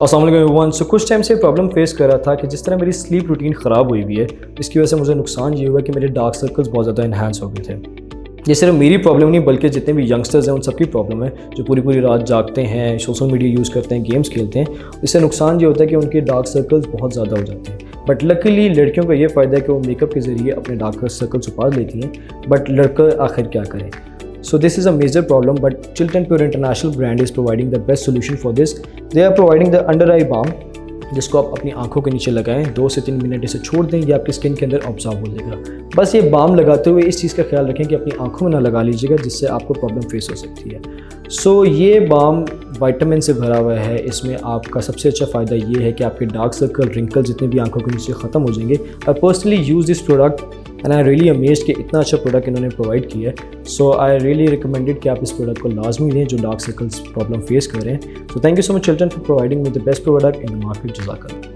अस्सलाम वालेकुम एवरीवन। सो कुछ टाइम से प्रॉब्लम फेस कर रहा था कि जिस तरह मेरी स्लीप रूटीन ख़राब हुई है, इसकी वजह से मुझे नुकसान ये हुआ कि मेरे डार्क सर्कल्स बहुत ज़्यादा इन्हांस हो गए थे। ये सिर्फ मेरी प्रॉब्लम नहीं बल्कि जितने भी यंगस्टर्स हैं उन सबकी प्रॉब्लम है, जो पूरी पूरी रात जागते हैं, सोशल मीडिया यूज़ करते हैं, गेम्स खेलते हैं। इससे नुकसान ये होता है कि उनके डार्क सर्कल्स बहुत ज़्यादा हो जाते हैं। बट लकीली लड़कियों का ये फ़ायदा है कि वो मेकअप के ज़रिए अपने डार्क सर्कल छुपा लेती हैं। बट लड़का आखिर क्या करें? So this is a major problem, but Chiltern Pure International brand is providing the best solution for this. They are providing the under eye balm, जिसको आप अपनी आंखों के नीचे लगाएं, 2 से 3 मिनट इसे छोड़ दें, ये आपकी स्किन के अंदर ऑब्जॉर्व हो जाएगा। बस ये बाम लगाते हुए इस चीज़ का ख्याल रखें कि अपनी आंखों में ना लगा लीजिएगा, जिससे आपको प्रॉब्लम फेस हो सकती है। सो ये बाम विटामिन से भरा हुआ है। इसमें आपका सबसे अच्छा फ़ायदा ये है कि आपके डार्क सर्कल, रिंकल जितने भी आंखों के नीचे ख़त्म हो जाएंगे। I personally use this product and I really amazed कि इतना अच्छा प्रोडक्ट इन्होंने प्रोवाइड किया है। सो आई रियली रिकमेंडेड कि आप इस प्रोडक्ट को लाजमी लें जो डार्क सर्कल्स प्रॉब्लम फेस कर रहे हैं। So thank you so much children for providing me the best product in the market. जज़ाकल्लाह।